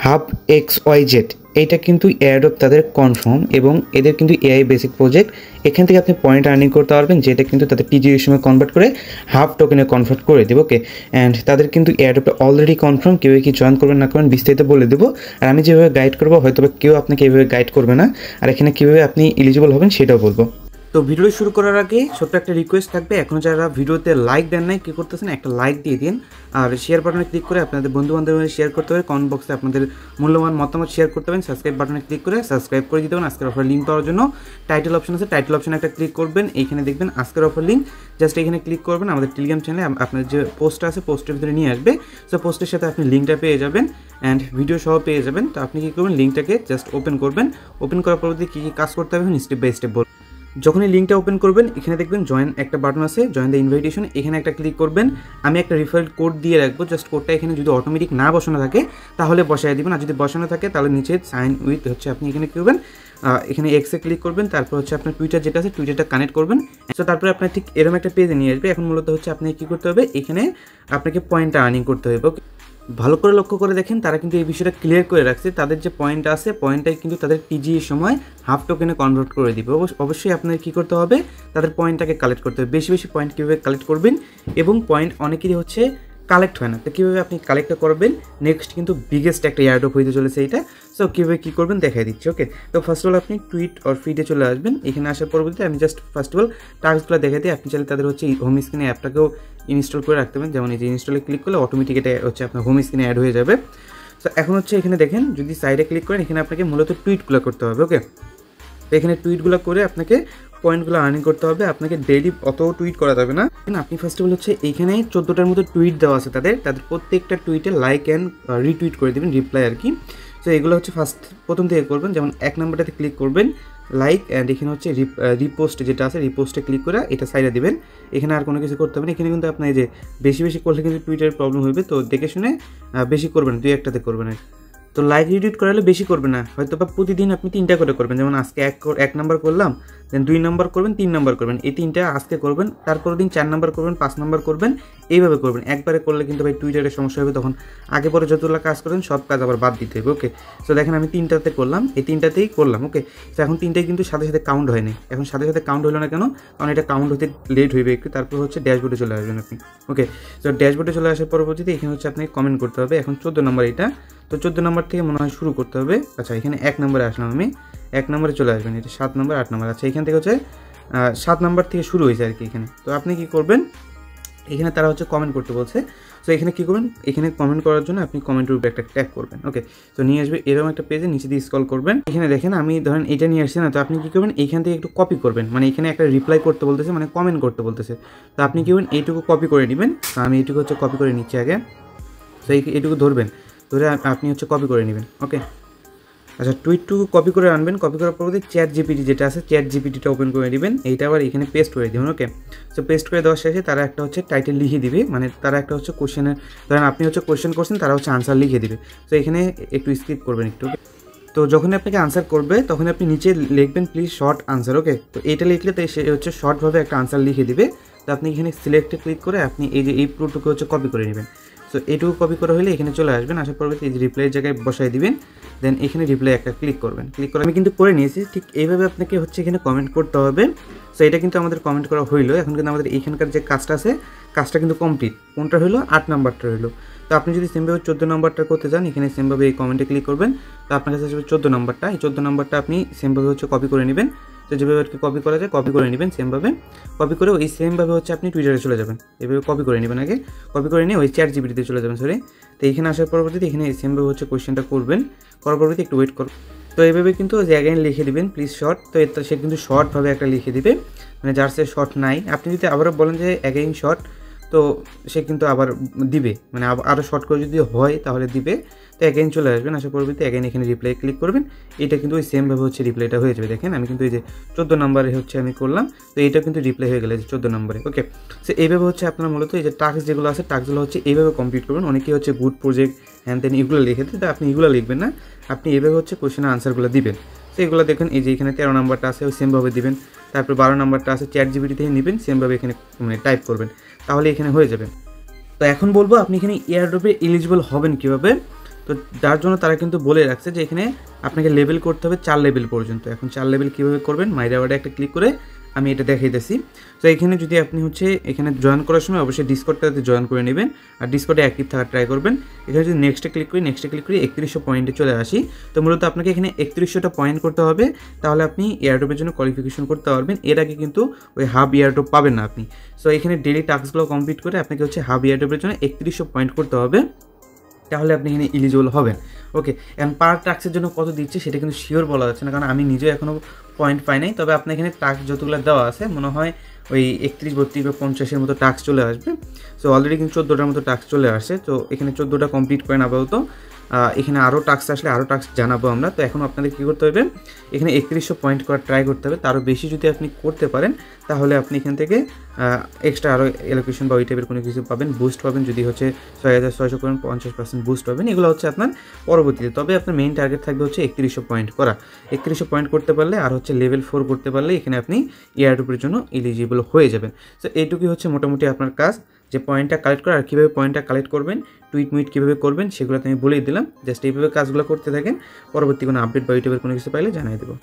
Hub x Y Z, এইটা কিন্তু airdrop তাদের কনফার্ম এবং এদের কিন্তু এআই বেসিক প্রজেক্ট। এখান থেকে আপনি পয়েন্ট আর্নিং করতে পারবেন, যেটা কিন্তু তাদের টিজির সময় কনভার্ট করে হাফ টোকেনে কনভার্ট করে দেবো। ওকে, অ্যান্ড তাদের কিন্তু এয়ারড্রপে অলরেডি কনফার্ম, কেউ কি জয়েন করবেন না করবেন বিস্তারিত বলে দেবো। আর আমি যেভাবে গাইড করবো হয়তো কেউ আপনাকে এইভাবে গাইড করবে না, আর এখানে কীভাবে আপনি এলিজিবল হবেন সেটাও বলবো। তো ভিডিও শুরু করার আগে ছোট্ট একটা রিকোয়েস্ট থাকবে, এখনও যারা ভিডিওতে লাইক দেন নাই, কী করতেছেন একটা লাইক দিয়ে দিন, আর শেয়ার বাটনে ক্লিক করে আপনাদের বন্ধুবান্ধবের শেয়ার করতে হবে, কমেন্ট বক্সে আপনাদের মূল্যবান মতামত শেয়ার করতে পারেন, সাবস্ক্রাইব বাটনে ক্লিক করে সাবস্ক্রাইব করে দিতে পারেন। আজকের অফার লিঙ্ক পাওয়ার জন্য টাইটেল অপশন আছে, টাইটেল অপশনে একটা ক্লিক করবেন, এইখানে দেখবেন আজকের অফার লিঙ্ক, জাস্ট এখানে ক্লিক করবেন। আমাদের টেলিগ্রাম চ্যানেলে আপনার যে পোস্টটা আছে পোস্টের ভিতরে নিয়ে আসবে, সো পোস্টের সাথে আপনি লিঙ্কটা পেয়ে যাবেন অ্যান্ড ভিডিও সহ পেয়ে যাবেন। তো আপনি কী করবেন, লিঙ্কটাকে জাস্ট ওপেন করবেন, ওপেন করার পরবর্তী কী কী কাজ করতে হবে স্টেপ বাই স্টেপ বলবেন। যখনই লিঙ্কটা ওপেন করবেন এখানে দেখবেন জয়েন একটা বাটন আছে, জয়েন দ্য ইনভাইটেশন, এখানে একটা ক্লিক করবেন। আমি একটা রিফারেল কোড দিয়ে রাখবো, জাস্ট কোডটা এখানে যদি অটোমেটিক না বসানো থাকে তাহলে বসায় দিবেন, আর যদি বসানো থাকে তাহলে নিচে সাইন উইথ হচ্ছে আপনি এখানে কী করবেন, এখানে এক্সে ক্লিক করবেন, তারপর হচ্ছে আপনার টুইটার যেটা আছে টুইটারটা কানেক্ট করবেন। সো তারপরে আপনার ঠিক এরকম একটা পেজে নিয়ে আসবে। এখন মূলত হচ্ছে আপনি কী করতে হবে, এখানে আপনাকে পয়েন্টটা আর্নিং করতে হবে। ওকে, ভালো করে লক্ষ্য করে দেখেন, তারা কিন্তু এই বিষয়টা ক্লিয়ার করে রাখছে, তাদের যে পয়েন্ট আছে পয়েন্টটাই কিন্তু তাদের টিজির সময় হাফ টোকেনে কনভার্ট করে দিবে। অবশ্যই আপনার কী করতে হবে, তাদের পয়েন্টটাকে কালেক্ট করতে হবে। বেশি বেশি পয়েন্ট কীভাবে কালেক্ট করবেন, এবং পয়েন্ট অনেকেরই হচ্ছে কালেক্ট হয় না, তো কীভাবে আপনি কালেক্টটা করবেন, নেক্সট কিন্তু বিগেস্ট একটা এয়ারড্রপ হইতে চলেছে এটা। সো কীভাবে কী করবেন দেখাই দিচ্ছি। ওকে, তো ফার্স্ট অফ অল আপনি টুইট অর ফিডে চলে আসবেন। এখানে আসার পরবর্তীতে আমি জাস্ট ফার্স্ট অফ অল টাস্কগুলো দেখাই দিই। আপনি চাইলে তাদের হচ্ছে হোম স্ক্রিনে অ্যাপটাকেও ইনস্টল করে রাখতে পারেন, যেমন এই যে ইনস্টলে ক্লিক করলে অটোমেটিক এটা হচ্ছে আপনার হোম স্ক্রিনে অ্যাড হয়ে যাবে। সো এখন হচ্ছে এখানে দেখেন, যদি সাইডে ক্লিক করেন এখানে আপনাকে মূলত টুইটগুলো করতে হবে। ওকে, তো এখানে টুইটগুলো করে আপনাকে পয়েন্টগুলো আর্নিং করতে হবে। আপনাকে ডেইলি অত টুইট করা যাবে না। আপনি ফার্স্ট অফ অল হচ্ছে এইখানে 14টার মতো টুইট দেওয়া আছে তাদের প্রত্যেকটা টুইটে লাইক অ্যান্ড রিটুইট করে দেবেন, রিপ্লাই আর কি। সো এগুলো হচ্ছে প্রথম থেকে করবেন, যেমন 1 নম্বরটাতে ক্লিক করবেন লাইক, অ্যান্ড এখানে হচ্ছে রিপোস্ট যেটা আছে রিপোস্টে ক্লিক করে এটা সাইডে দেবেন। এখানে আর কোনো কিছু করতে হবে না। এখানে কিন্তু আপনার এই যে বেশি বেশি করলে কিন্তু টুইটারের প্রবলেম হবে, তো দেখে শুনে বেশি করবেন, 2-1টাতে করবেন। তো লাইক রিটুইট করালে বেশি করবে না, হয়তো বা প্রতিদিন আপনি 3টা করে করবেন, যেমন আজকে 1 নম্বর করলাম, দেন 2 নম্বর করবেন, 3 নম্বর করবেন, এই 3টা আজকে করবেন, তারপরের দিন 4 নম্বর করবেন, 5 নম্বর করবেন, এইভাবে করবেন। একবারে করলে কিন্তু ভাই টুইটারের সমস্যা হবে, তখন আগে পরে যতগুলো কাজ করেন সব কাজ আবার বাদ দিতে হবে। ওকে, সো দেখেন আমি 3টাতে করলাম, এই 3টাতেই করলাম। ওকে, তো এখন 3টাই কিন্তু সাথে সাথে কাউন্ট হয়নি, এখন সাথে সাথে কাউন্ট হলো না কেন, কারণ এটা কাউন্ট হতে লেট হইবে একটু। তারপর হচ্ছে ড্যাশবোর্ডে চলে আসবেন আপনি। ওকে, তো ড্যাশবোর্ডে চলে আসার পরবর্তীতে এখানে হচ্ছে আপনাকে কমেন্ট করতে হবে। এখন 14 নম্বর এটা, তো 14 নম্বর থেকে মনে হয় শুরু করতে হবে। আচ্ছা, এখানে 1 নম্বরে আসলাম আমি, 1 নম্বরে চলে আসবেন, এটা 7 নম্বর 8 নম্বর। আচ্ছা, এখান থেকে হচ্ছে 7 নম্বর থেকে শুরু হয়েছে আর কি এখানে। তো আপনি কি করবেন, এখানে তারা হচ্ছে কমেন্ট করতে বলছে, সো এখানে কী করবেন, এখানে কমেন্ট করার জন্য আপনি কমেন্টের উপরে একটা ট্যাগ করবেন। ওকে, তো নিয়ে আসবে এরকম একটা পেজে, নিচে দিয়ে স্ক্রল করবেন। এখানে দেখেন আমি ধরেন এটা নিয়ে আসছি না, তো আপনি কী করবেন, এইখান থেকে একটু কপি করবেন, মানে এখানে একটা রিপ্লাই করতে বলতেছে, মানে কমেন্ট করতে বলতেছে, তো আপনি কী করবেন এইটুকু কপি করে নেবেন। তো আমি এইটুকু হচ্ছে কপি করে নিচ্ছি আগে। তো এইটুকু ধরবেন, ধরে আপনি হচ্ছে কপি করে নেবেন। ওকে, আচ্ছা, টুইটটুকু কপি করে আনবেন, কপি করার পর চ্যাট জিপিটি যেটা আছে চ্যাট জিপিটিটা ওপেন করে নেবেন, এইটা আবার এখানে পেস্ট করে দেবেন। ওকে, সো পেস্ট করে দেওয়ার শেষে তারা একটা হচ্ছে টাইটেল লিখে দিবে, মানে তারা একটা হচ্ছে কোশ্চেনের, ধরেন আপনি হচ্ছে কোশ্চেন করছেন, তারা হচ্ছে আনসার লিখে দিবে। তো এখানে একটু স্কিপ করবেন একটু। তো যখন আপনাকে আনসার করবে তখন আপনি নিচে লিখবেন প্লিজ শর্ট আনসার। ওকে, তো এইটা লিখলে তো সে হচ্ছে শর্টভাবে একটা আনসার লিখে দিবে। তো আপনি এখানে সিলেক্টে ক্লিক করে আপনি এই যে এই পুরোটুকু হচ্ছে কপি করে নেবেন। সো এইটুকু কপি করা হলে এখানে চলে আসবেন, আসার পরবর্তী এই যে রিপ্লাইয়ের জায়গায় বসাই দিবেন, দেন এখানে রিপ্লাই একটা ক্লিক করবেন। ক্লিক করে আমি কিন্তু করে নিয়েছি, ঠিক এইভাবে আপনাকে হচ্ছে এখানে কমেন্ট করতে হবে। সো এটা কিন্তু আমাদের কমেন্ট করা হইলো, এখন কিন্তু আমাদের এইখানকার যে কাজটা আছে কাজটা কিন্তু কমপ্লিট। কোনটা হলো, 8 নাম্বারটা হলো। তো আপনি যদি সেমভাবে 14 নম্বরটা করতে চান, এখানে সেমভাবে এই কমেন্টে ক্লিক করবেন। তো আপনার কাছে আসবে 14 নম্বরটা, এই 14 নম্বরটা আপনি সেমভাবে হচ্ছে কপি করে নেবেন। তো যেভাবে আর কি কপি করা যায় কপি করে নেবেন, সেমভাবে কপি করে ওই সেমভাবে হচ্ছে আপনি টুইটারে চলে যাবেন। এভাবে কপি করে নেবেন, আগে কপি করে নিয়ে ওই চ্যাট জিপিটিতে চলে যাবেন, সরি। তো এখানে আসার পরবর্তীতে এখানে সেমভাবে হচ্ছে কোয়েশ্চেনটা করবেন, করার পরবর্তী একটু ওয়েট করুন। তো এইভাবে কিন্তু যে অ্যাগেন লিখে দিবেন প্লিজ শর্ট, তো এটা সে কিন্তু শর্টভাবে একটা লিখে দিবে, মানে যার সে শর্ট নাই। আপনি যদি আবারও বলেন যে অ্যাগেইন শর্ট, তো সে কিন্তু আবার দিবে, মানে আরও শর্ট করে যদি হয় তাহলে দিবে। তো অ্যাগেইন চলে আসবেন, আসার পরবর্তীতে অ্যাগেইন এখানে রিপ্লাই ক্লিক করবেন, এটা কিন্তু ওই সেমভাবে হচ্ছে রিপ্লাইটা হয়ে যাবে। দেখেন আমি কিন্তু এই যে 14 নম্বরে হচ্ছে আমি করলাম, তো এইটা কিন্তু রিপ্লাই হয়ে গেলে যে 14 নম্বরে। ওকে, সো এইভাবে হচ্ছে আপনার মূলত এই যে টাস্ক যেগুলো আছে টাস্কগুলো হচ্ছে এইভাবে কমপ্লিট করবেন। অনেকেই হচ্ছে গুড প্রজেক্ট হ্যান তেন এগুলো লিখে দিতে, আপনি এগুলো লিখবেন না, আপনি এইভাবে হচ্ছে কোয়েশ্চেনের আনসারগুলো দিবেন। তো এগুলো দেখেন এই যে এখানে 13 নম্বরটা আছে ওই সেমভাবে দিবেন, তারপর 12 নম্বরটা আছে চ্যাট জিপিটি থেকে নেবেন, সেমভাবে এখানে মানে টাইপ করবেন, তাহলে এখানে হয়ে যাবে। তো এখন বলবো আপনি এখানে এয়ারড্রপে এলিজিবল হবেন কীভাবে। তো যার জন্য তারা কিন্তু বলে রাখছে যে এখানে আপনাকে লেভেল করতে হবে 4 লেভেল পর্যন্ত। এখন 4 লেভেল কীভাবে করবেন, মাই রিওয়ার্ডে একটা ক্লিক করে আমি এটা দেখাইতেছি। তো এখানে যদি আপনি হচ্ছে এখানে জয়েন করার সময় অবশ্যই ডিসকর্ডটাতে জয়েন করে নেবেন, আর ডিসকর্ডে অ্যাক্টিভ থাকা ট্রাই করবেন। এখানে যদি নেক্সটে ক্লিক করি 3100 পয়েন্টে চলে আসি। তো মূলত আপনাকে এখানে 3100টা পয়েন্ট করতে হবে, তাহলে আপনি এয়ারড্রপের জন্য কোয়ালিফিকেশন করতে পারবেন। এর আগে কিন্তু ওই হাব এয়ারড্রপ পাবেন না আপনি। সো এখানে ডেলি টাস্কগুলো কমপ্লিট করে আপনাকে হচ্ছে হাব এয়ারড্রপের জন্য 3100 পয়েন্ট করতে হবে, তাহলে আপনি এখানে এলিজিবল হবেন। ওকে, এখন পার টাস্কের জন্য কত দিচ্ছে সেটা কিন্তু শিওর বলা যাচ্ছে না, কারণ আমি নিজেও এখনও পয়েন্ট পাই নাই। তবে আপনার এখানে টাস্ক যতগুলো দেওয়া আছে মনে হয় ওই 31, 32 বা 50-এর মতো টাস্ক চলে আসবে। সো অলরেডি কিন্তু 14টার মতো টাস্ক চলে আসছে। তো এখানে 14টা কমপ্লিট করেন আপাতত। এখানে আরও টাস্ক আসলে আরও টাস্ক জানাবো আমরা। তো এখন আপনাদের কী করতে হবে, এখানে 3100 পয়েন্ট করার ট্রাই করতে হবে। তারও বেশি যদি আপনি করতে পারেন তাহলে আপনি এখান থেকে এক্সট্রা আরও এলোকেশন বা ওই টাইপের কোনো কিছু পাবেন, বুস্ট পাবেন। যদি হচ্ছে 6600 করেন 50% বুস্ট পাবেন। এগুলো হচ্ছে আপনার পরবর্তীতে। তবে আপনার মেইন টার্গেট থাকবে হচ্ছে 3100 পয়েন্ট করা। 3100 পয়েন্ট করতে পারলে আর হচ্ছে লেভেল 4 করতে পারলে এখানে আপনি এয়ারড্রপের জন্য এলিজিবল হয়ে যাবেন। সো এইটুকুই হচ্ছে মোটামুটি আপনার কাজ, যে পয়েন্টটা কালেক্ট করা আর কীভাবে পয়েন্টটা কালেক্ট করবেন, টুইট কীভাবে করবেন সেগুলো আমি বলেই দিলাম। জাস্ট এইভাবে কাজগুলো করতে থাকেন, পরবর্তী কোনো আপডেট বা ইউটিউবের কোনো কিছু পাইলে জানিয়ে দেবো।